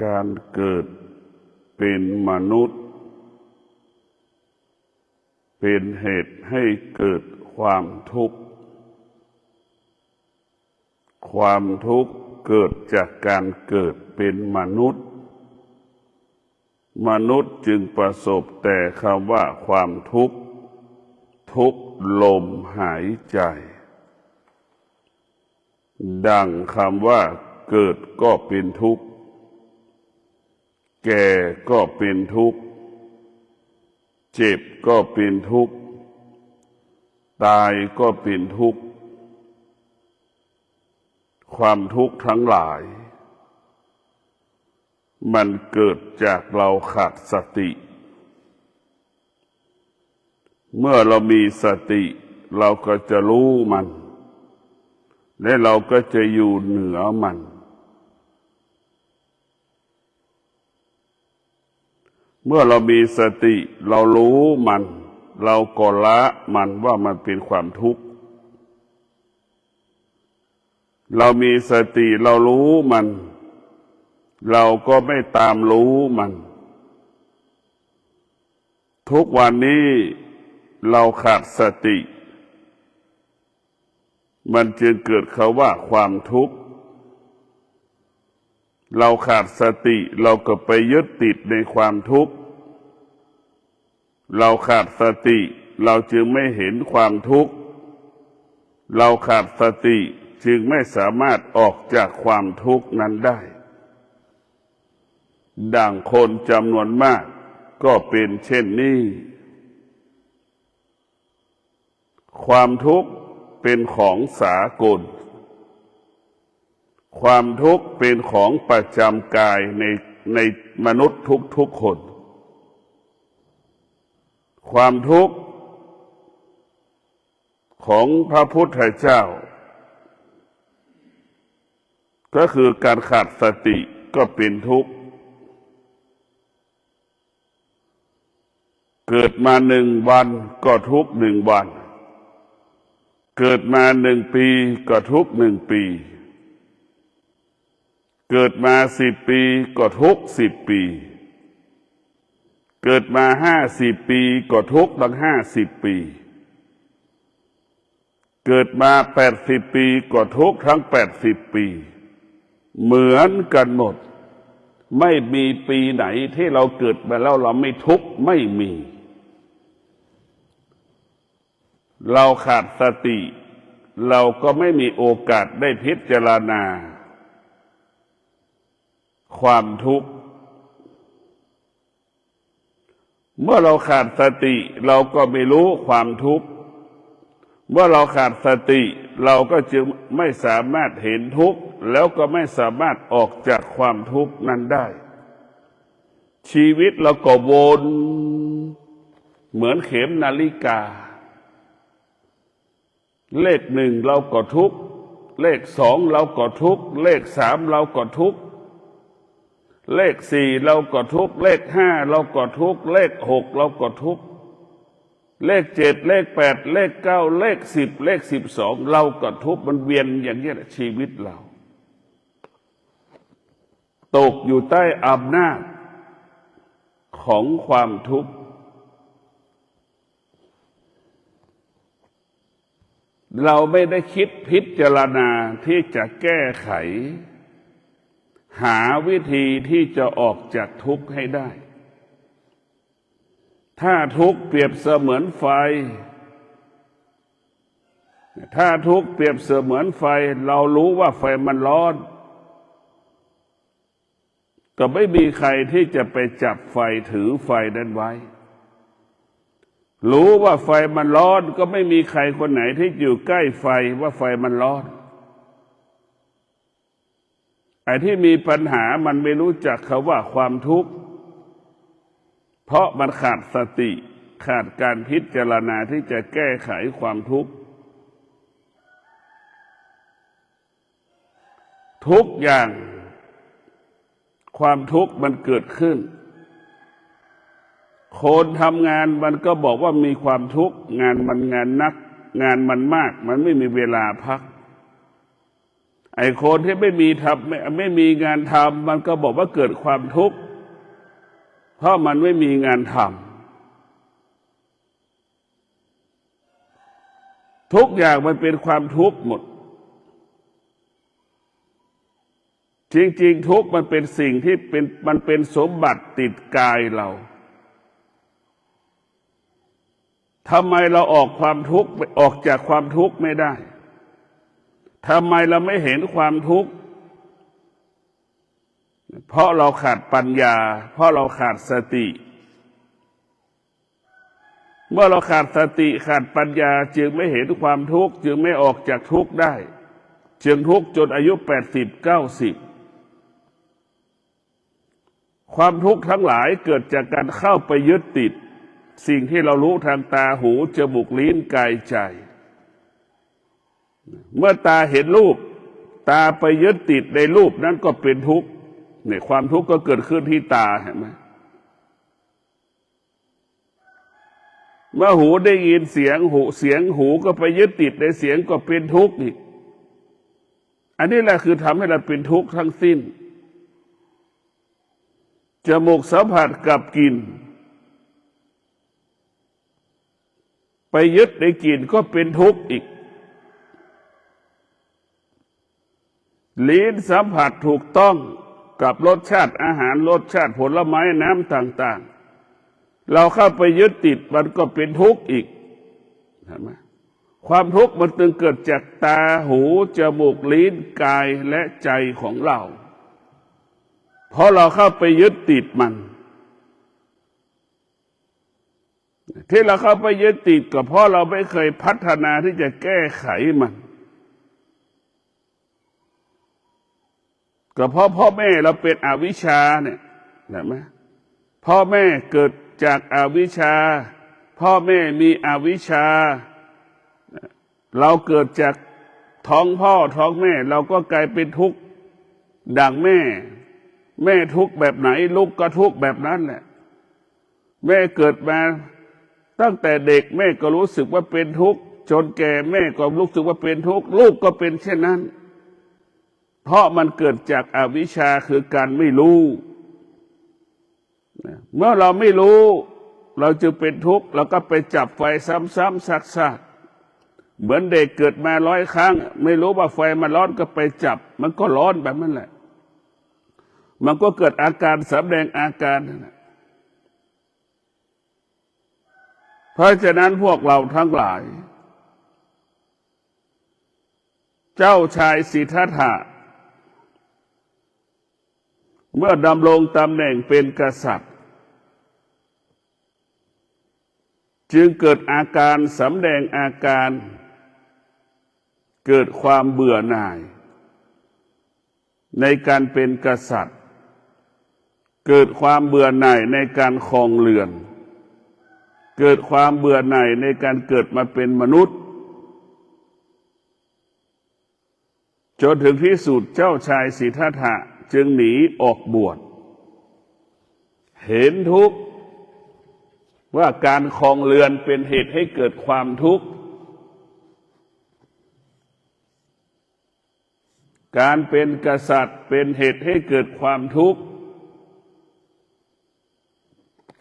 การเกิดเป็นมนุษย์เป็นเหตุให้เกิดความทุกข์ความทุกข์เกิดจากการเกิดเป็นมนุษย์มนุษย์จึงประสบแต่คำว่าความทุกข์ทุกลมหายใจดังคำว่าเกิดก็เป็นทุกข์แก่ก็เป็นทุกข์เจ็บก็เป็นทุกข์ตายก็เป็นทุกข์ความทุกข์ทั้งหลายมันเกิดจากเราขาดสติเมื่อเรามีสติเราก็จะรู้มันและเราก็จะอยู่เหนือมันเมื่อเรามีสติเรารู้มันเราก็ละมันว่ามันเป็นความทุกข์เรามีสติเรารู้มันเราก็ไม่ตามรู้มันทุกวันนี้เราขาดสติมันจึงเกิดคำว่าความทุกข์เราขาดสติเราก็ไปยึดติดในความทุกข์เราขาดสติเราจึงไม่เห็นความทุกข์เราขาดสติจึงไม่สามารถออกจากความทุกข์นั้นได้ดังคนจำนวนมากก็เป็นเช่นนี้ความทุกข์เป็นของสากลความทุกข์เป็นของประจำกายในมนุษย์ทุกคนความทุกข์ของพระพุทธเจ้าก็คือการขาดสติก็เป็นทุกข์เกิดมา1 วันก็ทุกข์1 วันเกิดมา1 ปีก็ทุกข์1 ปีเกิดมา10 ปีก็ทุกข์10 ปีเกิดมา50 ปีก็ทุกข์ตั้ง50 ปีเกิดมา80 ปีก็ทุกข์ทั้ง80 ปีเหมือนกันหมดไม่มีปีไหนที่เราเกิดมาแล้วเราไม่ทุกข์ไม่มีเราขาดสติเราก็ไม่มีโอกาสได้พิจารณาความทุกข์เมื่อเราขาดสติเราก็ไม่รู้ความทุกข์เมื่อเราขาดสติเราก็จึงไม่สามารถเห็นทุกข์แล้วก็ไม่สามารถออกจากความทุกข์นั้นได้ชีวิตเราก็วนเหมือนเข็มนาฬิกาเลข1เราก็ทุกข์เลข2เราก็ทุกข์เลข3เราก็ทุกข์เลข4เราก็ทุกข์เลข5เราก็ทุกข์เลข6เราก็ทุกข์เลข7เลข8เลข9เลข10เลข12เราก็ทุกข์มันเวียนอย่างนี้แหละชีวิตเราตกอยู่ใต้อำนาจของความทุกข์เราไม่ได้คิดพิจารณาที่จะแก้ไขหาวิธีที่จะออกจากทุกข์ให้ได้ถ้าทุกข์เปรียบเสมือนไฟถ้าทุกข์เปรียบเสมือนไฟเรารู้ว่าไฟมันร้อนก็ไม่มีใครที่จะไปจับไฟถือไฟนั้นไว้รู้ว่าไฟมันร้อนก็ไม่มีใครคนไหนที่อยู่ใกล้ไฟว่าไฟมันร้อนไอ้ที่มีปัญหามันไม่รู้จักคำว่าความทุกข์เพราะมันขาดสติขาดการพิจารณาที่จะแก้ไขความทุกข์ทุกอย่างความทุกข์มันเกิดขึ้นคนทำงานมันก็บอกว่ามีความทุกข์งานมันงานนักงานมันมากมันไม่มีเวลาพัก ไอ้คนที่ไม่มีงานทำมันก็บอกว่าเกิดความทุกข์เพราะมันไม่มีงานทำทุกอย่างมันเป็นความทุกข์หมดจริงๆทุกข์มันเป็นสิ่งที่มันเป็นสมบัติติดกายเราทำไมเราออกจากความทุกข์ไม่ได้ทำไมเราไม่เห็นความทุกข์เพราะเราขาดปัญญาเพราะเราขาดสติเมื่อเราขาดสติขาดปัญญาจึงไม่เห็นความทุกข์จึงไม่ออกจากทุกข์ได้จึงทุกข์จนอายุ80-90ความทุกข์ทั้งหลายเกิดจากการเข้าไปยึดติดสิ่งที่เรารู้ทางตาหูจมูกลิ้นกายใจเมื่อตาเห็นรูปตาไปยึดติดในรูปนั้นก็เป็นทุกข์เนี่ยความทุกข์ก็เกิดขึ้นที่ตาเห็นไหมเมื่อหูได้ยินเสียงหูก็ไปยึดติดในเสียงก็เป็นทุกข์อีกอันนี้แหละคือทำให้เราเป็นทุกข์ทั้งสิ้นจมูกสัมผัสกับกลิ่นไปยึดในกลิ่นก็เป็นทุกข์อีกลิ้นสัมผัสถูกต้องกับรสชาติอาหารรสชาติผลไม้น้ำต่างๆเราเข้าไปยึดติดมันก็เป็นทุกข์อีกเห็นไหมความทุกข์มันจึงเกิดจากตาหูจมูกลิ้นกายและใจของเราเพราะเราเข้าไปยึดติดมันที่เราเข้าไปยึดติดก็เพราะเราไม่เคยพัฒนาที่จะแก้ไขมันก็เพราะพ่อแม่เราเป็นอวิชชาเนี่ยเห็นไหมพ่อแม่เกิดจากอวิชชาพ่อแม่มีอวิชชาเราเกิดจากท้องพ่อท้องแม่เราก็กลายเป็นทุกข์ดังแม่ทุกข์แบบไหนลูกก็ทุกข์แบบนั้นแหละแม่เกิดมาตั้งแต่เด็กแม่ก็รู้สึกว่าเป็นทุกข์จนแก่แม่ก็รู้สึกว่าเป็นทุกข์ลูกก็เป็นเช่นนั้นเพราะมันเกิดจากอวิชชาคือการไม่รู้เมื่อเราไม่รู้เราจะเป็นทุกข์เราก็ไปจับไฟซ้ำๆซักๆเหมือนเด็กเกิดมา100 ครั้งไม่รู้ว่าไฟมันร้อนก็ไปจับมันก็ร้อนแบบนั้นแหละมันก็เกิดอาการแสดงอาการนะเพราะฉะนั้นพวกเราทั้งหลายเจ้าชายสิทธัตถะเมื่อดำรงตำแหน่งเป็นกษัตริย์จึงเกิดอาการสำแดงอาการเกิดความเบื่อหน่ายในการเป็นกษัตริย์เกิดความเบื่อหน่ายในการครองเรือนเกิดความเบื่อหน่ายในการเกิดมาเป็นมนุษย์จนถึงที่สุดเจ้าชายสิทธัตถะจึงหนีออกบวชเห็นทุกข์ว่าการครองเรือนเป็นเหตุให้เกิดความทุกข์การเป็นกษัตริย์เป็นเหตุให้เกิดความทุกข์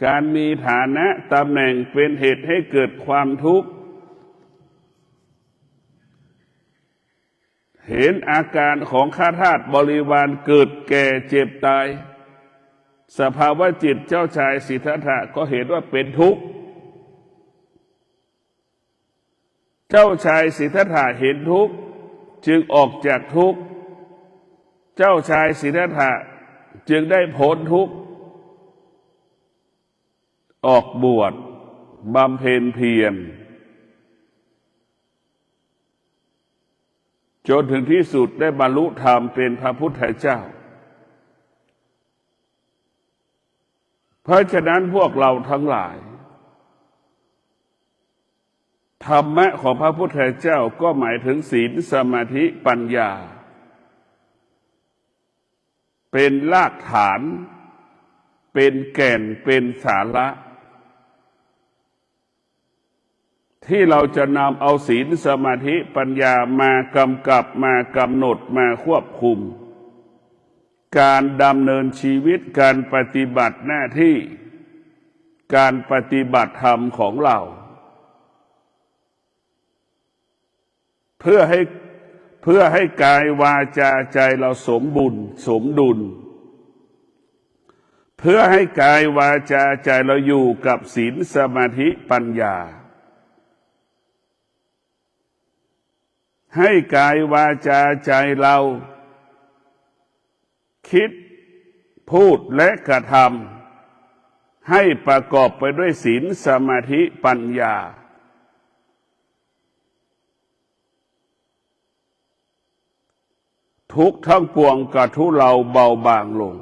การมีฐานะตำแหน่งเป็นเหตุให้เกิดความทุกข์เห็นอาการของข้าทาสบริวารเกิดแก่เจ็บตายสภาวะจิตเจ้าชายสิทธัตถะก็เห็นว่าเป็นทุกข์เจ้าชายสิทธัตถะเห็นทุกข์จึงออกจากทุกข์เจ้าชายสิทธัตถะจึงได้พ้นทุกข์ออกบวชบำเพ็ญเพียรจนถึงที่สุดได้บรรลุธรรมเป็นพระพุทธเจ้าเพราะฉะนั้นพวกเราทั้งหลายธรรมะของพระพุทธเจ้าก็หมายถึงศีลสมาธิปัญญาเป็นรากฐานเป็นแก่นเป็นสาระท ที่เราจะนำเอาศีลสมาธิปัญญามากำกับมากำหนดมาควบคุมการดำเนินชีวิตการปฏิบัติหน้าที่การปฏิบัติธรรมของเราเพื่อให้กายวาจาใจเราสมบูรณ์สมดุลเพื่อให้กายวาจาใจเราอยู่กับศีลสมาธิปัญญาให้กายวาจาใจเราคิดพูดและกระทำให้ประกอบไปด้วยศีลสมาธิปัญญาทุกข์ทั้งปวงก็ทุเลาเบาบางลง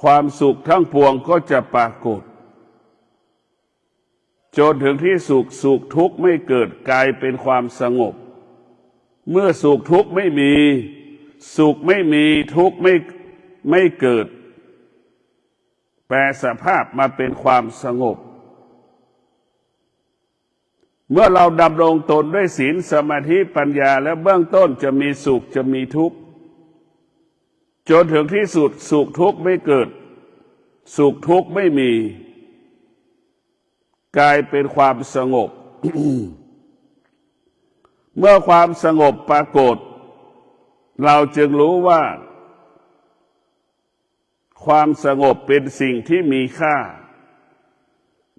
ความสุขทั้งปวงก็จะปรากฏจนถึงที่สุขทุกข์ไม่เกิดกลายเป็นความสงบเมื่อสุขทุกข์ไม่มีสุขไม่มีทุกข์ไม่เกิดแปลสภาพมาเป็นความสงบเมื่อเราดำรงตนด้วยศีลสมาธิปัญญาและเบื้องต้นจะมีสุขจะมีทุกข์จนถึงที่สุดสุขทุกข์ไม่เกิดสุขทุกข์ไม่มีกลายเป็นความสงบ เมื่อความสงบปรากฏเราจึงรู้ว่าความสงบเป็นสิ่งที่มีค่า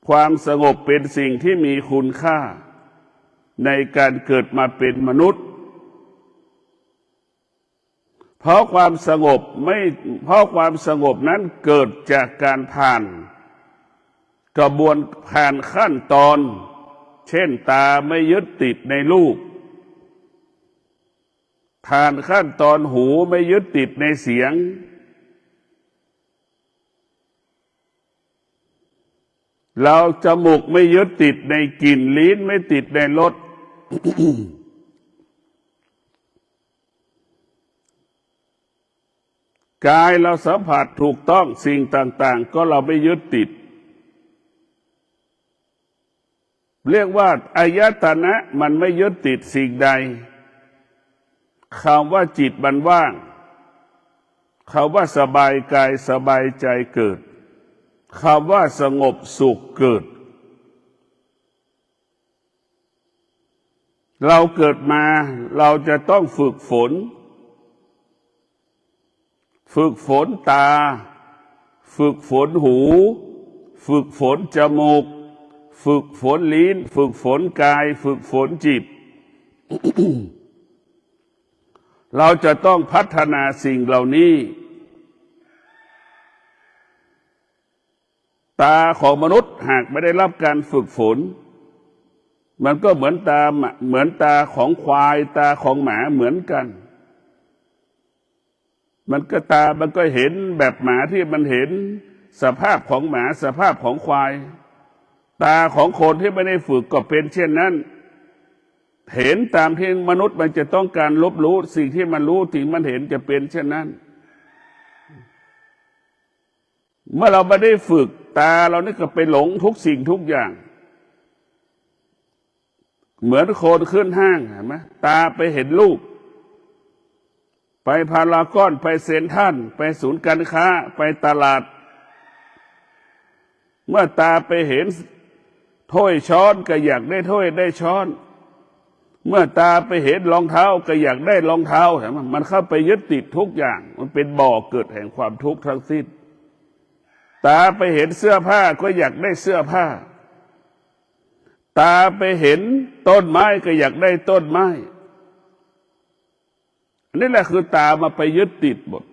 ความสงบเป็นสิ่งที่มีคุณค่าในการเกิดมาเป็นมนุษย์เพราะความสงบนั้นเกิดจากการผ่านกระบวนผ่านขั้นตอนเช่นตาไม่ยึดติดในรูปผ่านขั้นตอนหูไม่ยึดติดในเสียงเราจมูกไม่ยึดติดในกลิ่นลิ้นไม่ติดในรส กายเราสัมผัสถูกต้องสิ่งต่างๆก็เราไม่ยึดติดเรียกว่าอายตนะมันไม่ยึดติดสิ่งใดคำว่าจิตมันว่างคำว่าสบายกายสบายใจเกิดคำว่าสงบสุขเกิดเราเกิดมาเราจะต้องฝึกฝนตาฝึกฝนหูฝึกฝนจมูกฝึกฝนลิ้นฝึกฝนกายฝึกฝนจิต เราจะต้องพัฒนาสิ่งเหล่านี้ตาของมนุษย์หากไม่ได้รับการฝึกฝนมันก็เหมือนตาของควายตาของหมาเหมือนกันมันก็เห็นแบบหมาที่มันเห็นสภาพของหมาสภาพของควายตาของคนที่ไม่ได้ฝึกก็เป็นเช่นนั้นเห็นตามที่มนุษย์มันจะต้องการลบรู้สิ่งที่มันรู้สิ่งมันเห็นจะเป็นเช่นนั้นเมื่อเราไม่ได้ฝึกตาเรานี่ก็ไปหลงทุกสิ่งทุกอย่างเหมือนคนขึ้นห้างเห็นไหมตาไปเห็นรูปไปพารากอนไปเซ็นทรัลไปศูนย์การค้าไปตลาดเมื่อตาไปเห็นถ้วยช้อนก็อยากได้ถ้วยได้ช้อนเมื่อตาไปเห็นรองเท้าก็อยากได้รองเท้าเห็นไหมมันเข้าไปยึดติดทุกอย่างมันเป็นบ่อเกิดแห่งความทุกข์ทั้งสิ้นตาไปเห็นเสื้อผ้าก็อยากได้เสื้อผ้าตาไปเห็นต้นไม้ก็อยากได้ต้นไม้นี่แหละคือตามาไปยึดติดหมด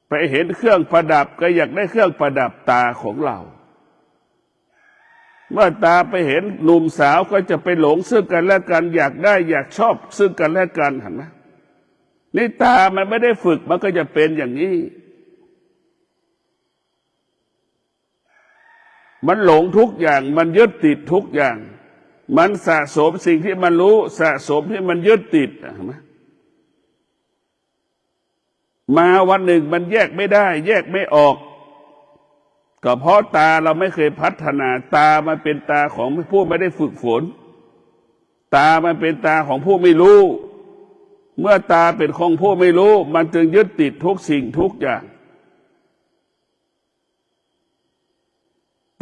ไปเห็นเครื่องประดับก็อยากได้เครื่องประดับตาของเราเมื่อตาไปเห็นหนุ่มสาวก็จะไปหลงซึ่งกันและกันอยากได้อยากชอบซึ่งกันและกันเห็นไหมนี่ตามันไม่ได้ฝึกมันก็จะเป็นอย่างนี้มันหลงทุกอย่างมันยึดติดทุกอย่างมันสะสมสิ่งที่มันรู้สะสมที่มันยึดติดเห็นไหมมาวันหนึ่งมันแยกไม่ได้แยกไม่ออก ก็เพราะตาเราไม่เคยพัฒนาตามันเป็นตาของผู้ไม่ได้ฝึกฝนตามันเป็นตาของผู้ไม่รู้เมื่อตาเป็นของผู้ไม่รู้มันจึงยึดติดทุกสิ่งทุกอย่าง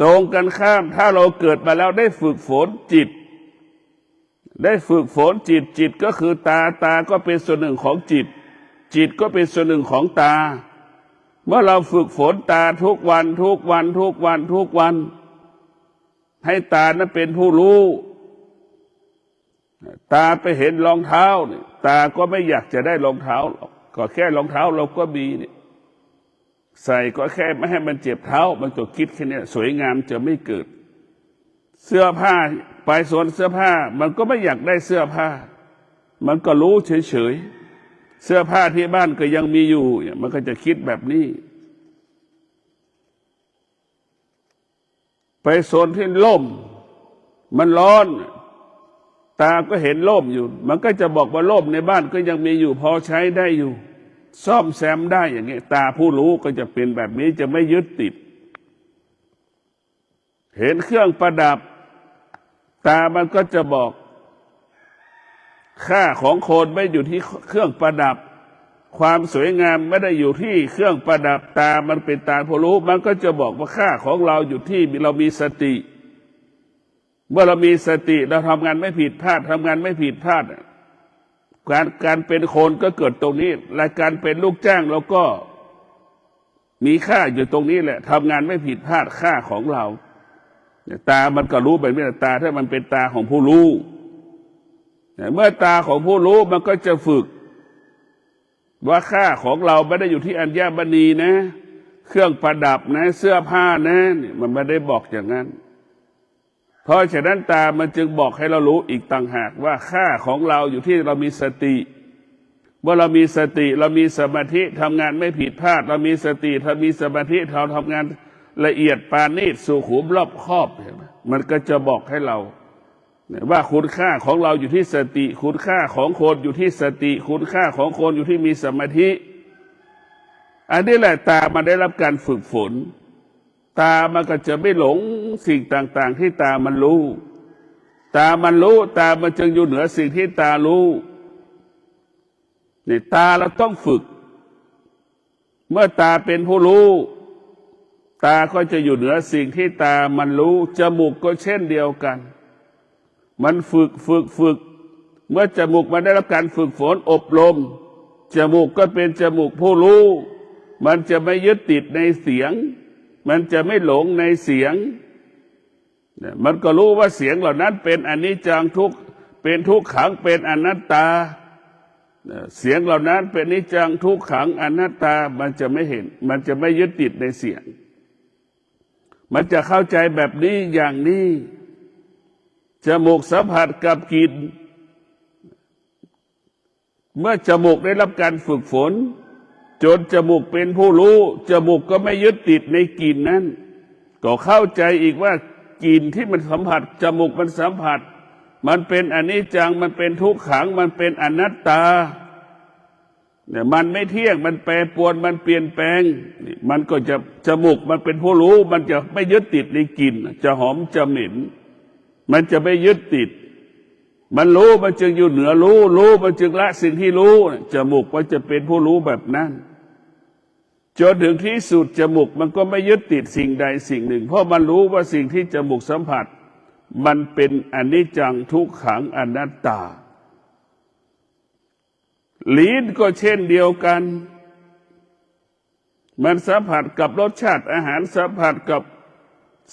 ตรงกันข้ามถ้าเราเกิดมาแล้วได้ฝึกฝนจิตได้ฝึกฝนจิตจิตก็คือตาตาก็เป็นส่วนหนึ่งของจิตจิตก็เป็นส่วนหนึ่งของตาเมื่อเราฝึกฝนตาทุกวันทุกวันทุกวันทุกวันให้ตานั้นเป็นผู้รู้ตาไปเห็นรองเท้าเนี่ยตาก็ไม่อยากจะได้รองเท้าหรอกก็แค่รองเท้าเราก็มีเนี่ยใส่ก็แค่ไม่ให้มันเจ็บเท้ามันก็คิดแค่นี้สวยงามจะไม่เกิดเสื้อผ้าไปสวนเสื้อผ้ามันก็ไม่อยากได้เสื้อผ้ามันก็รู้เฉยๆเสื้อผ้าที่บ้านก็ยังมีอยู่มันก็จะคิดแบบนี้ไปสวนที่ร่มมันร้อนตาก็เห็นร่มอยู่มันก็จะบอกว่าร่มในบ้านก็ยังมีอยู่พอใช้ได้อยู่ซ่อมแซมได้อย่างนี้ตาผู้รู้ก็จะเป็นแบบนี้จะไม่ยึดติดเห็นเครื่องประดับตามันก็จะบอกค่าของคนไม่อยู่ที่เครื่องประดับความสวยงามไม่ได้อยู่ที่เครื่องประดับตามันเป็นตาผู้รู้มันก็จะบอกว่าค่าของเราอยู่ที่เรามีสติเมื่อเรามีสติเราทำงานไม่ผิดพลาดทำงานไม่ผิดพลาดการเป็นคนก็เกิดตรงนี้และการเป็นลูกจ้างเราก็มีค่าอยู่ตรงนี้แหละทำงานไม่ผิดพลาดค่าของเราตามันก็รู้แบบนี้ตาถ้ามันเป็นตาของผู้รู้เมื่อตาของผู้รู้มันก็จะฝึกว่าค่าของเราไม่ได้อยู่ที่อัญมณีนะเครื่องประดับนะเสื้อผ้านะมันไม่ได้บอกอย่างนั้นเพราะฉะนั้นตามันจึงบอกให้เรารู้อีกต่างหากว่าค่าของเราอยู่ที่เรามีสติเมื่อเรามีสติเรามีสมาธิทำงานไม่ผิดพลาดเรามีสติถ้ามีสมาธิเราทำงานละเอียดปราณีตสุขุมรอบคอบมันก็จะบอกให้เราว่าคุณค่าของเราอยู่ที่สติคุณค่าของคนอยู่ที่สติคุณค่าของคนอยู่ที่มีสมาธิอันนี้แหละตามันได้รับการฝึกฝนตามันก็จะไม่หลงสิ่งต่างๆที่ตามันรู้ตามันรู้ตามันจึงอยู่เหนือสิ่งที่ตารู้นี่ตาเราต้องฝึกเมื่อตาเป็นผู้รู้ตาก็จะอยู่เหนือสิ่งที่ตามันรู้จมูกก็เช่นเดียวกันมันฝึกเมื่อจมูกมันได้รับการฝึกฝนอบรมจมูกก็เป็นจมูกผู้รู้มันจะไม่ยึดติดในเสียงมันจะไม่หลงในเสียงมันก็รู้ว่าเสียงเหล่านั้นเป็นอนิจจังทุกข์เป็นทุกขังเป็นอนัตตาเสียงเหล่านั้นเป็นอนิจจังทุกขังอนัตตามันจะไม่เห็นมันจะไม่ยึดติดในเสียงมันจะเข้าใจแบบนี้อย่างนี้จมูกสัมผัสกับกลิ่นเมื่อจมูกได้รับการฝึกฝนจนจมูกเป็นผู้รู้จมูกก็ไม่ยึดติดในกลิ่นนั้นก็เข้าใจอีกว่ากลิ่นที่มันสัมผัสจมูกมันสัมผัสมันเป็นอนิจจังมันเป็นทุกขังมันเป็นอนัตตาเนี่ยมันไม่เที่ยงมันแปรปรวนมันเปลี่ยนแปลงมันก็จะจมูกมันเป็นผู้รู้มันจะไม่ยึดติดในกลิ่นจะหอมจะเหม็นมันจะไม่ยึดติดมันรู้มันจึงอยู่เหนือรู้มันจึงละสิ่งที่รู้จมูกมันจะเป็นผู้รู้แบบนั้นจนถึงที่สุดจมูกมันก็ไม่ยึดติดสิ่งใดสิ่งหนึ่งเพราะมันรู้ว่าสิ่งที่จมูกสัมผัสมันเป็นอนิจจังทุกขังอนัตตาลิ้นก็เช่นเดียวกันมันสัมผัสกับรสชาติอาหารสัมผัสกับ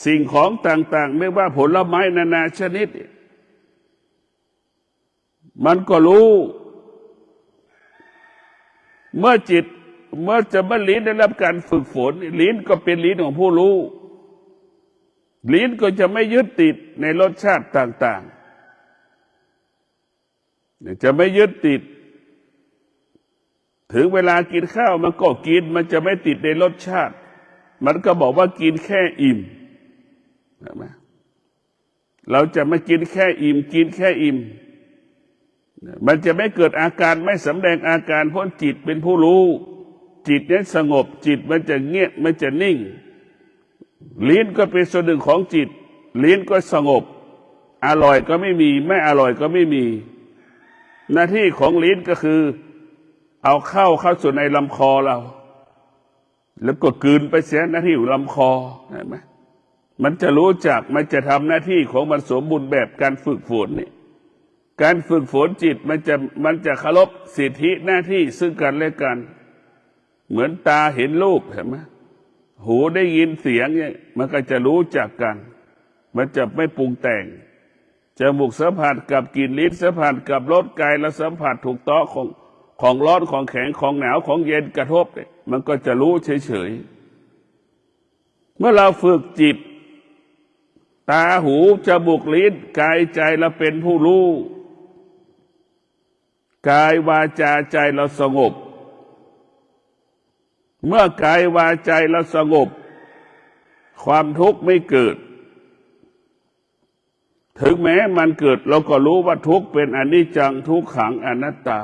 สิ่งของต่างๆไม่ว่าผลไม้นานาชนิดมันก็รู้เมื่อลิ้นได้รับการฝึกฝนลิ้นก็เป็นลิ้นของผู้รู้ลิ้นก็จะไม่ยึดติดในรสชาติต่างๆจะไม่ยึดติดถึงเวลากินข้าวมันก็กินมันจะไม่ติดในรสชาติมันก็บอกว่ากินแค่อิ่มเราจะไม่กินแค่อิ่มกินแค่อิ่มมันจะไม่เกิดอาการไม่สำแดงอาการเพราะจิตเป็นผู้รู้จิตนี้สงบจิตมันจะเงียบมันจะนิ่ง ลิ้นก็เป็นส่วนหนึ่งของจิตลิ้นก็สงบอร่อยก็ไม่มีไม่อร่อยก็ไม่มีหน้าที่ของลิ้นก็คือเอาเข้าสู่ในลำคอเราแล้วก็กลืนไปเสียหน้าที่ของลำคอเห็นไหมมันจะรู้จักมันจะทำหน้าที่ของมันสมบูรณ์แบบการฝึกฝนนี่การฝึกฝนจิตมันจะเคารพสิทธิหน้าที่ซึ่งกันและกันเหมือนตาเห็นรูปเห็นไหมหูได้ยินเสียงเนี่ยมันก็จะรู้จักกันมันจะไม่ปรุงแต่งจมูกสัมผัสกับกลิ่นลิ้นสัมผัสกับรสกายและสัมผัสถูกต้องของร้อนของแข็งของหนาวของเย็นกระทบเนี่ยมันก็จะรู้เฉยๆเมื่อเราฝึกจิตตาหูจมูกลิ้นกายใจเราเป็นผู้รู้กายวาจาใจเราสงบเมื่อกายวาจาเราสงบความทุกข์ไม่เกิดถึงแม้มันเกิดเราก็รู้ว่าทุกข์เป็นอนิจจังทุกขังอนัตตา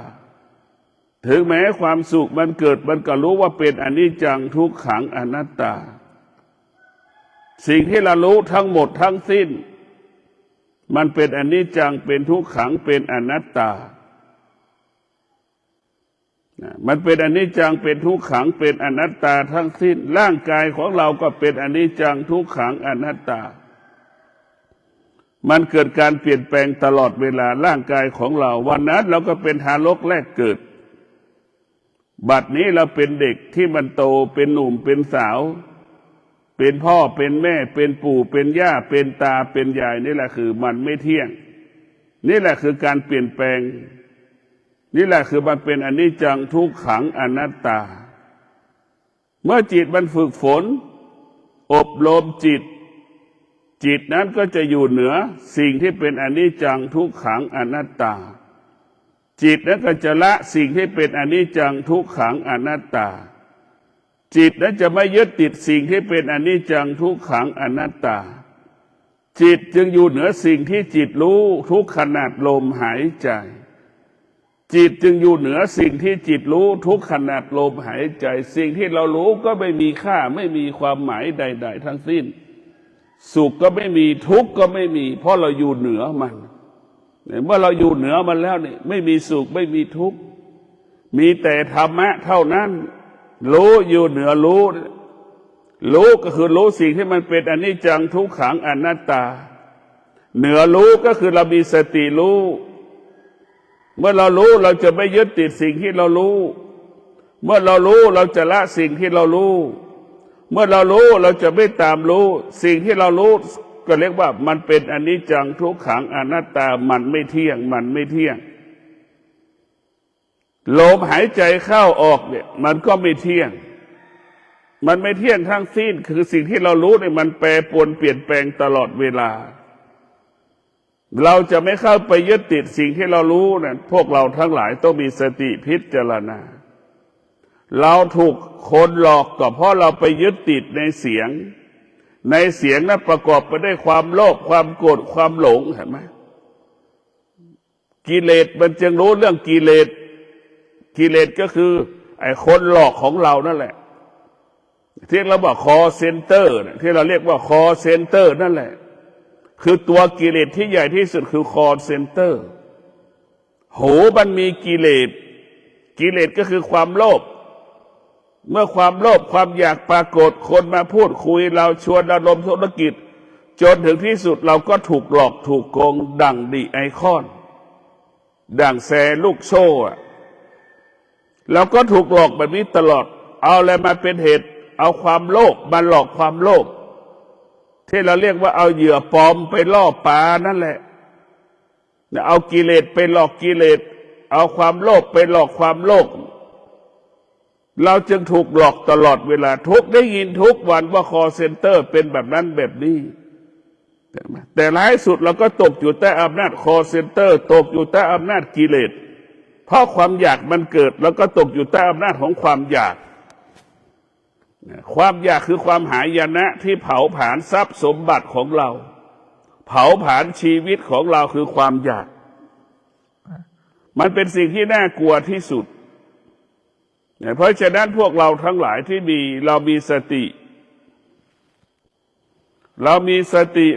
ถึงแม้ความสุขมันเกิดมันก็รู้ว่าเป็นอนิจจังทุกขังอนัตตาสิ่งที่เรารู้ทั้งหมดทั้งสิ้นมันเป็นอนิจจังเป็นทุกขังเป็นอนัตตามันเป็นอนิจจังเป็นทุกขังเป็นอนัตตาทั้งสิ้นร่างกายของเราก็เป็นอนิจจังทุกขังอนัตตามันเกิดการเปลี่ยนแปลงตลอดเวลาร่างกายของเราวันนั้นเราก็เป็นทารกแรกเกิดบัดนี้เราเป็นเด็กที่มันโตเป็นหนุ่มเป็นสาวเป็นพ่อเป็นแม่เป็นปู่เป็นย่าเป็นตาเป็นยายนี่แหละคือมันไม่เที่ยงนี่แหละคือการเปลี่ยนแปลงนี่แหละคือมันเป็นอนิจจังทุกขังอนัตตาเมื่อจิตมันฝึกฝนอบรมจิตนั้นก็จะอยู่เหนือสิ่งที่เป็นอนิจจังทุกขังอนัตตาจิตนั้นก็จะละสิ่งที่เป็นอนิจจังทุกขังอนัตตาจิตนั้นจะไม่ยึดติดสิ่งที่เป็นอนิจจังทุกขังอนัตตาจิตจึงอยู่เหนือสิ่งที่จิตรู้ทุกขณะลมหายใจจิตจึงอยู่เหนือสิ่งที่จิตรู้ทุกขณะลมหายใจสิ่งที่เรารู้ก็ไม่มีค่าไม่มีความหมายใดๆทั้งสิ้นสุขก็ไม่มีทุกข์ก็ไม่มีเพราะเราอยู่เหนือมันเมื่อเราอยู่เหนือมันแล้วเนี่ยไม่มีสุขไม่มีทุกข์มีแต่ธรรมะเท่านั้นรู้อยู่เหนือรู้ก็คือรู้สิ่งที่มันเป็นอนิจจังทุกขังอนัตตาเหนือรู้ก็คือเรามีสติรู้เมื่อเรารู้เราจะไม่ยึดติดสิ่งที่เรารู้เมื่อเรารู้เราจะละสิ่งที่เรารู้เมื่อเรารู้เราจะไม่ตามรู้สิ่งที่เรารู้ก็เรียกว่ามันเป็นอนิจจังทุกขังอนัตตามันไม่เที่ยงมันไม่เที่ยงลมหายใจเข้าออกเนี่ยมันก็ไม่เที่ยงมันไม่เที่ยงทั้งสิ้นคือสิ่งที่เรารู้เนี่ยมันแปรปรวนเปลี่ยนแปลงตลอดเวลาเราจะไม่เข้าไปยึดติดสิ่งที่เรารู้เนี่ยพวกเราทั้งหลายต้องมีสติพิจารณาเราถูกคนหลอกก็เพราะเราไปยึดติดในเสียงนั้นประกอบไปด้วยความโลภความโกรธความหลงเห็นไหมกิเลสมันจึงรู้เรื่องกิเลสก็คือไอ้คนหลอกของเรานั่นแหละที่เราบอกคอเซ็นเตอร์ที่เราเรียกว่าคอเซ็นเตอร์นั่นแหละคือตัวกิเลสที่ใหญ่ที่สุดคือคอเซ็นเตอร์หูมันมีกิเลสก็คือความโลภเมื่อความโลภความอยากปรากฏคนมาพูดคุยเราชวนอารมณ์ธุรกิจจนถึงที่สุดเราก็ถูกหลอกถูกโกงดั่งดีไอคอนดั่งแชร์ลูกโซ่เราก็ถูกหลอกแบบนี้ตลอดเอาอะไรมาเป็นเหตุเอาความโลภมาหลอกความโลภที่เราเรียกว่าเอาเหยื่อปลอมไปล่อปลานั่นแหละเอากิเลสไปหลอกกิเลสเอาความโลภไปหลอกความโลภเราจึงถูกหลอกตลอดเวลาทุกได้ยินทุกวันว่าคอเซ็นเตอร์เป็นแบบนั้นแบบนี้แต่ท้ายสุดเราก็ตกอยู่ใต้อำนาจคอเซ็นเตอร์ตกอยู่ใต้อำนาจกิเลสเพราะความอยากมันเกิดแล้วก็ตกอยู่ใต้อำนาจของความอยากความอยากคือความหายนะที่เผาผลาญทรัพย์สมบัติของเราเผาผลาญชีวิตของเราคือความอยากมันเป็นสิ่งที่น่ากลัวที่สุดเพราะฉะนั้นพวกเราทั้งหลายที่เรามีสติ เรามีสติ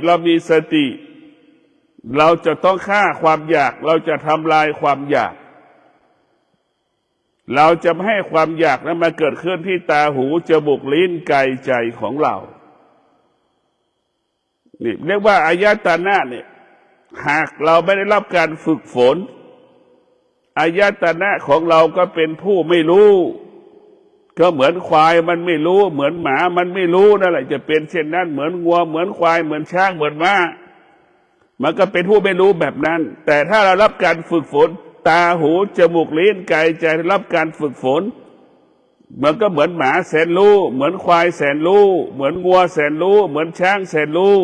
เราจะต้องฆ่าความอยากเราจะทำลายความอยากเราจะไม่ให้ความอยากนั้นมาเกิดขึ้นที่ตาหูจมูกลิ้นกายใจของเรานี่เรียกว่าอายตนะเนี่ยหากเราไม่ได้รับการฝึกฝนอายตนะของเราก็เป็นผู้ไม่รู้ก็เหมือนควายมันไม่รู้เหมือนหมามันไม่รู้นั่นแหละจะเป็นเช่นนั้นเหมือนงัวเหมือนควายเหมือนช้างเหมือนม้ามันก็เป็นผู้ไม่รู้แบบนั้นแต่ถ้าเรารับการฝึกฝนตาหูจมูกลิ้นกายใจรับการฝึกฝนมันก็เหมือนหมาแสนรู้เหมือนควายแสนรู้เหมือนงัวแสนรู้เหมือนช้างแสนรู้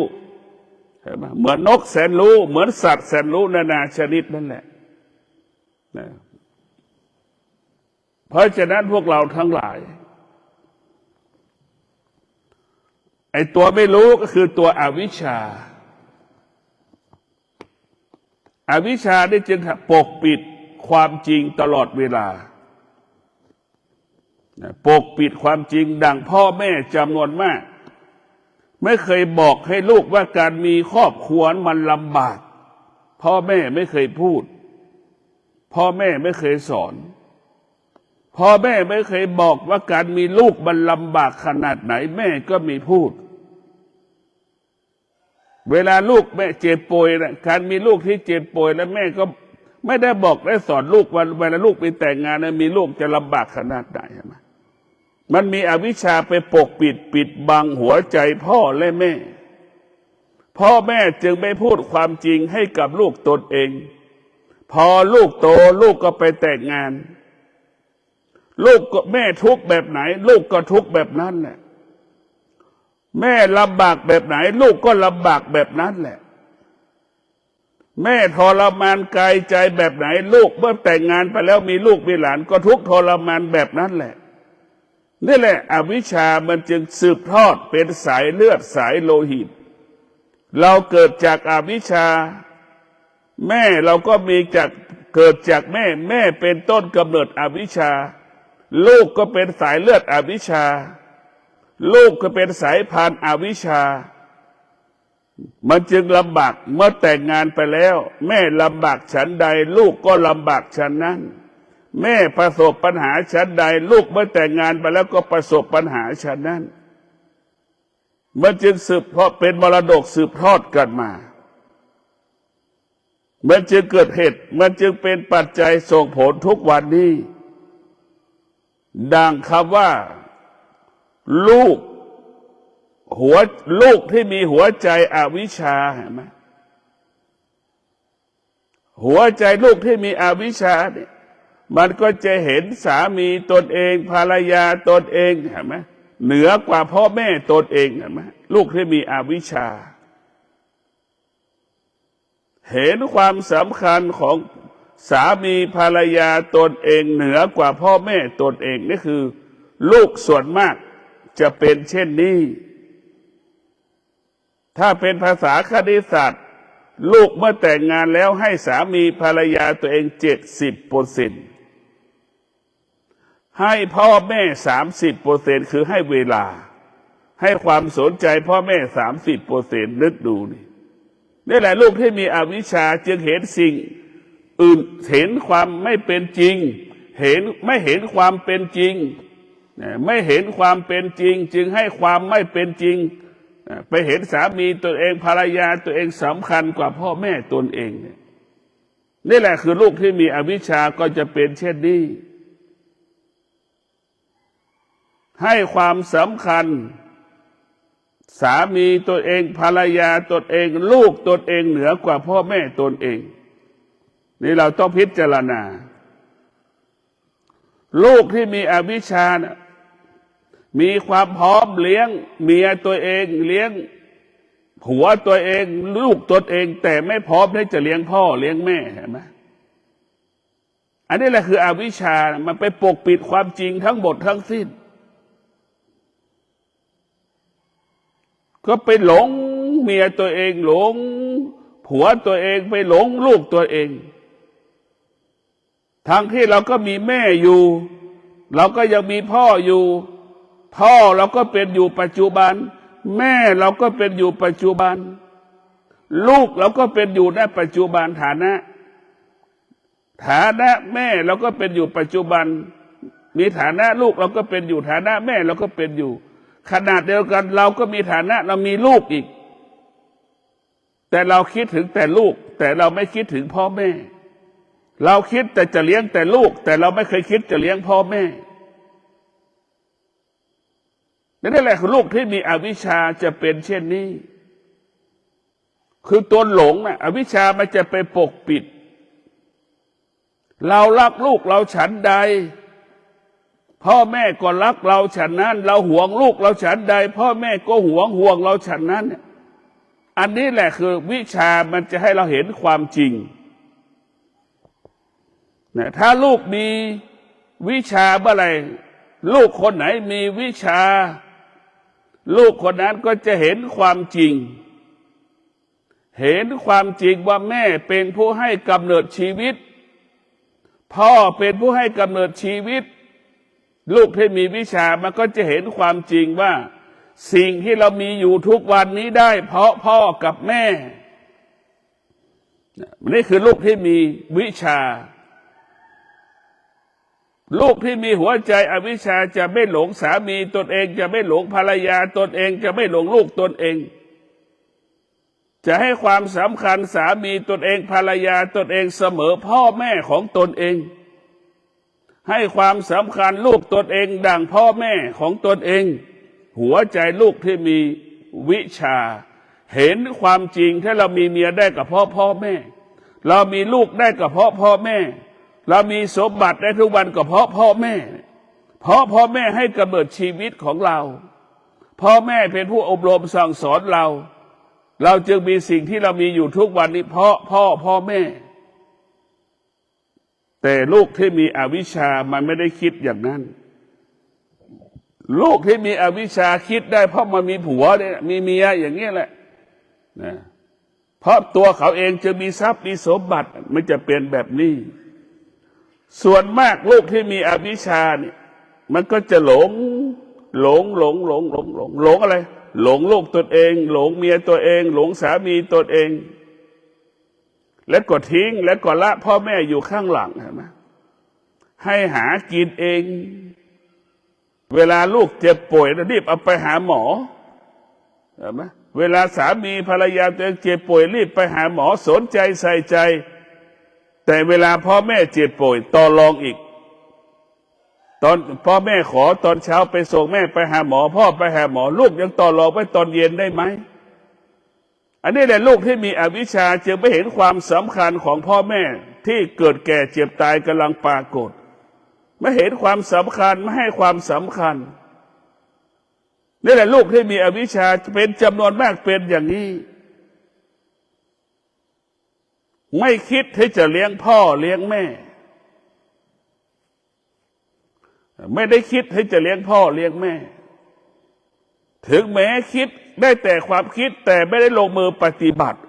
เหมือนนกแสนรู้เหมือนสัตว์แสนรู้นานาชนิดนั่นแหละเพราะฉะนั้นพวกเราทั้งหลายไอ้ตัวไม่รู้ก็คือตัวอวิชชาอวิชชาได้จึงปกปิดความจริงตลอดเวลาปกปิดความจริงดังพ่อแม่จำนวนมากไม่เคยบอกให้ลูกว่าการมีครอบครัวมันลำบากพ่อแม่ไม่เคยพูดพ่อแม่ไม่เคยสอนพ่อแม่ไม่เคยบอกว่าการมีลูกมันลำบากขนาดไหนแม่ก็ไม่พูดเวลาลูกแม่เจ็บป่วยนะการมีลูกที่เจ็บป่วยแล้วแม่ก็ไม่ได้บอกได้สอนลูกว่าเวลาลูกไปแต่งงานนะมีลูกจะลำบากขนาดไหนใช่ไหมมันมีอวิชชาไปปกปิดบังหัวใจพ่อและแม่พ่อแม่จึงไม่พูดความจริงให้กับลูกตนเองพอลูกโตลูกก็ไปแต่งงานลูกก็แม่ทุกข์แบบไหนลูกก็ทุกข์แบบนั้นแหละแม่ลำบากแบบไหนลูกก็ลำบากแบบนั้นแหละแม่ทรมานกายใจแบบไหนลูกเมื่อแต่งงานไปแล้วมีลูกมีหลานก็ทุกข์ทรมานแบบนั้นแหละนี่แหละอวิชชามันจึงสืบทอดเป็นสายเลือดสายโลหิตเราเกิดจากอวิชชาแม่เราก็มีจากเกิดจากแม่เป็นต้นกำเนิดอวิชชาลูกก็เป็นสายเลือดอวิชชาลูกก็เป็นสายพันธุ์อวิชชามันจึงลำบากเมื่อแต่งงานไปแล้วแม่ลำบากฉันใดลูกก็ลำบากฉันนั้นแม่ประสบปัญหาฉันใดลูกเมื่อแต่งงานไปแล้วก็ประสบปัญหาฉันนั้นมันจึงสืบเพราะเป็นมรดกสืบทอดกันมามันจึงเกิดเหตุมันจึงเป็นปัจจัยส่งผลทุกวันนี้ดังคำว่าลูกที่มีหัวใจอวิชชาเห็นไหมหัวใจลูกที่มีอวิชชาเนี่ยมันก็จะเห็นสามีตนเองภรรยาตนเองเห็นไหมเหนือกว่าพ่อแม่ตนเองเห็นไหมลูกที่มีอวิชชาเห็นความสำคัญของสามีภรรยาตนเองเหนือกว่าพ่อแม่ตนเองนี่คือลูกส่วนมากจะเป็นเช่นนี้ถ้าเป็นภาษาคณิตศาสตร์ลูกเมื่อแต่งงานแล้วให้สามีภรรยาตัวเอง 70%ให้พ่อแม่ 30% คือให้เวลาให้ความสนใจพ่อแม่ 30% นึกดูนี่แหละลูกที่มีอวิชชาจึงเห็นสิ่งอื่นเห็นความไม่เป็นจริงไม่เห็นความเป็นจริงไม่เห็นความเป็นจริงจึงให้ความไม่เป็นจริงไปเห็นสามีตนเองภรรยาตัวเองสำคัญกว่าพ่อแม่ตนเองนี่แหละคือลูกที่มีอวิชชาก็จะเป็นเช่นนี้ให้ความสำคัญสามีตนเองภรรยาตนเองลูกตนเองเหนือกว่าพ่อแม่ตนเองนี่เราต้องพิจารณาลูกที่มีอวิชชานะมีความพร้อมเลี้ยงเมียตัวเองเลี้ยงผัวตัวเองลูกตนเองแต่ไม่พร้อมที่จะเลี้ยงพ่อเลี้ยงแม่เห็นไหมอันนี้แหละคืออวิชชามันไปปกปิดความจริงทั้งหมดทั้งสิ้นก็ไปหลงเมียตัวเองหลงผัวตัวเองไปหลงลูกตัวเองทั้งที่เราก็มีแม่อยู่เราก็ยังมีพ่ออยู่พ่อเราก็เป็นอยู่ปัจจุบัน แม่เราก็เป็นอยู่ปัจจุบันลูกเราก็เป็นอยู่ในปัจจุบันฐานะแม่เราก็เป็นอยู่ปัจจุบันมีฐานะลูกเราก็เป็นอยู่ฐานะแม่เราก็เป็นอยู่ขนาดเดียวกันเราก็มีฐานะเรามีลูกอีกแต่เราคิดถึงแต่ลูกแต่เราไม่คิดถึงพ่อแม่เราคิดแต่จะเลี้ยงแต่ลูกแต่เราไม่เคยคิดจะเลี้ยงพ่อแม่นั่นแหละคือลูกที่มีอวิชชาจะเป็นเช่นนี้คือตัวหลงนะอวิชชามันจะไปปกปิดเรารักลูกเราฉันใดพ่อแม่ก็รักเราฉันนั้นเราห่วงลูกเราฉันใดพ่อแม่ก็ห่วงเราฉันนั้นอันนี้แหละคือวิชามันจะให้เราเห็นความจริงนะถ้าลูกมีวิชาเมื่อไหร่ลูกคนไหนมีวิชาลูกคนนั้นก็จะเห็นความจริงเห็นความจริงว่าแม่เป็นผู้ให้กำเนิดชีวิตพ่อเป็นผู้ให้กำเนิดชีวิตลูกที่มีวิชามันก็จะเห็นความจริงว่าสิ่งที่เรามีอยู่ทุกวันนี้ได้เพราะพ่อกับแม่นี่คือลูกที่มีวิชาลูกที่มีหัวใจอวิชชาจะไม่หลงสามีตนเองจะไม่หลงภรรยาตนเองจะไม่หลงลูกตนเองจะให้ความสำคัญสามีตนเองภรรยาตนเองเสมอพ่อแม่ของตนเองให้ความสำคัญลูกตนเองดังพ่อแม่ของตนเองหัวใจลูกที่มีวิชาเห็นความจริงถ้าเรามีเมียได้กับพ่อแม่เรามีลูกได้กับพ่อแม่เรามีสมบัติได้ทุกวันก็เพราะพ่อแม่พ่อแม่ให้กำเนิดชีวิตของเราพ่อแม่เป็นผู้อบรมสั่งสอนเราจึงมีสิ่งที่เรามีอยู่ทุกวันนี้เพราะพ่อแม่แต่ลูกที่มีอวิชชามันไม่ได้คิดอย่างนั้นลูกที่มีอวิชชาคิดได้เพราะมันมีผัวเนี่ยมีเมียอย่างนี้แหละนะเพราะตัวเขาเองจะมีทรัพย์มีสมบัติมันจะเป็นแบบนี้ส่วนมากลูกที่มีอวิชชาเนี่ยมันก็จะหลงอะไรหลงลูกตนเองหลงเมียตัวเองหลงสามีตนเองแล้วก็ทิ้งแล้วก็ละพ่อแม่อยู่ข้างหลังเห็นไหมให้หากินเองเวลาลูกเจ็บป่วยรีบเอาไปหาหมอเห็นไหมเวลาสามีภรรยาตัวเองเจ็บป่วยรีบไปหาหมอสนใจใส่ใจแต่เวลาพ่อแม่เจ็บป่วยต่อรองอีกตอนพ่อแม่ขอตอนเช้าไปส่งแม่ไปหาหมอพ่อไปหาหมอลูกยังต่อรองไปตอนเย็นได้ไหมอันนี้แหละลูกที่มีอวิชชาจึงไม่เห็นความสำคัญของพ่อแม่ที่เกิดแก่เจ็บตายกำลังปรากฏไม่เห็นความสำคัญไม่ให้ความสำคัญนี่แหละลูกที่มีอวิชชาเป็นจำนวนมากเป็นอย่างนี้ไม่คิดที่จะเลี้ยงพ่อเลี้ยงแม่ไม่ได้คิดที่จะเลี้ยงพ่อเลี้ยงแม่ถึงแม้คิดได้แต่ความคิดแต่ไม่ได้ลงมือปฏิบัติ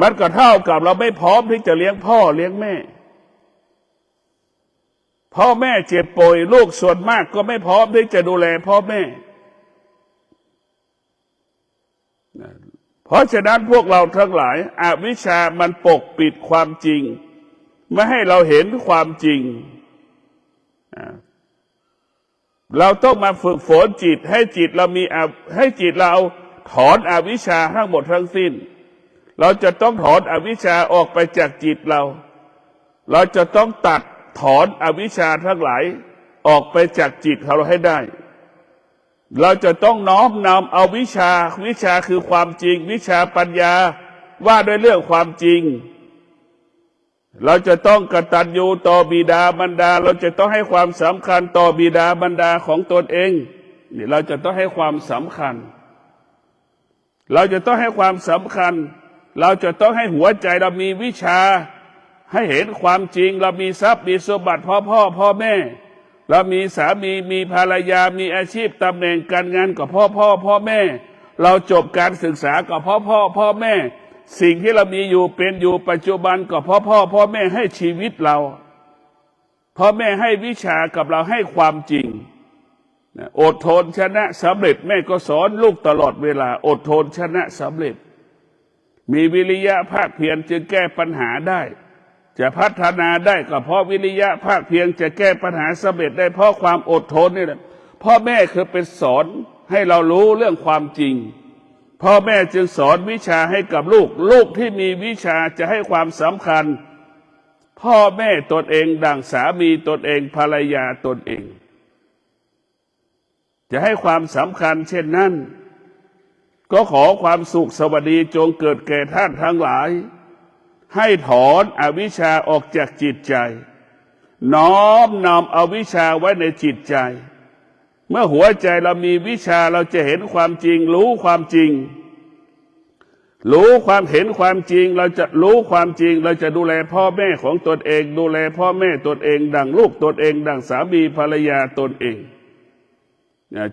มันก็เท่ากับเราไม่พร้อมที่จะเลี้ยงพ่อเลี้ยงแม่พ่อแม่เจ็บป่วยลูกส่วนมากก็ไม่พร้อมที่จะดูแลพ่อแม่เพราะฉะนั้นพวกเราทั้งหลายอวิชชามันปกปิดความจริงไม่ให้เราเห็นความจริงเราต้องมาฝึกฝนจิตให้จิตเราถอนอวิชชาทั้งหมดทั้งสิ้นเราจะต้องถอนอวิชชาออกไปจากจิตเราจะต้องตัดถอนอวิชชาทั้งหลายออกไปจากจิตเราให้ได้เราจะต้องน้อมนำเอาวิชาคือความจริงวิชาปัญญาว่าด้วยเรื่องความจริงเราจะต้องกตัญญูต่อบิดามารดาเราจะต้องให้ความสำคัญต่อบิดามารดาของตนเองนี่เราจะต้องให้ความสำคัญเราจะต้องให้ความสำคัญเราจะต้องให้หัวใจเรามีวิชาให้เห็นความจริงเรามีทรัพย์มีสมบัติพ่อแม่เรามีสามีมีภรรยามีอาชีพตำแหน่งการงานกับพ่อแม่เราจบการศึกษากับพ่อแม่สิ่งที่เรามีอยู่เป็นอยู่ปัจจุบันกับพ่อแม่ให้ชีวิตเราพ่อแม่ให้วิชากับเราให้ความจริง อดทนชนะสำเร็จแม่ก็สอนลูกตลอดเวลาอดทนชนะสำเร็จมีวิริยะภาคเพียรจึงแก้ปัญหาได้จะพัฒนาได้ก็เพราะวิริยะภาคเพียรจะแก้ปัญหาสำเร็จได้เพราะความอดทนนี่แหละพ่อแม่คือเป็นสอนให้เรารู้เรื่องความจริงพ่อแม่จึงสอนวิชาให้กับลูกลูกที่มีวิชาจะให้ความสำคัญพ่อแม่ตนเองดังสามีตนเองภรรยาตนเองจะให้ความสำคัญเช่นนั้นก็ขอความสุขสวัสดีจงเกิดแก่ท่านทั้งหลายให้ถอนอวิชชาออกจากจิตใจน้อมนำเอาวิชาไว้ในจิตใจเมื่อหัวใจเรามีวิชาเราจะเห็นความจริงรู้ความจริงรู้ความเห็นความจริงเราจะรู้ความจริงเราจะดูแลพ่อแม่ของตนเองดูแลพ่อแม่ตนเองดังลูกตนเองดังสามีภรรยาตนเอง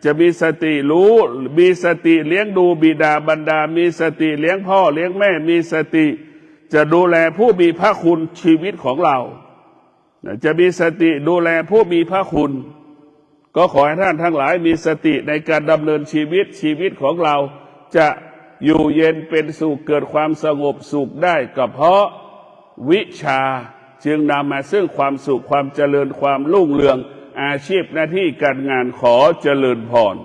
จะมีสติรู้มีสติเลี้ยงดูบิดาบรรดามีสติเลี้ยงพ่อเลี้ยงแม่มีสติจะดูแลผู้มีพระคุณชีวิตของเราจะมีสติดูแลผู้มีพระคุณก็ขอให้ท่านทั้งหลายมีสติในการดำเนินชีวิตของเราจะอยู่เย็นเป็นสุขเกิดความสงบสุขได้ก็เพราะวิชาจึงนำมาซึ่งความสุขความเจริญความรุ่งเรืองอาชีพหน้าที่การงานขอเจริญพร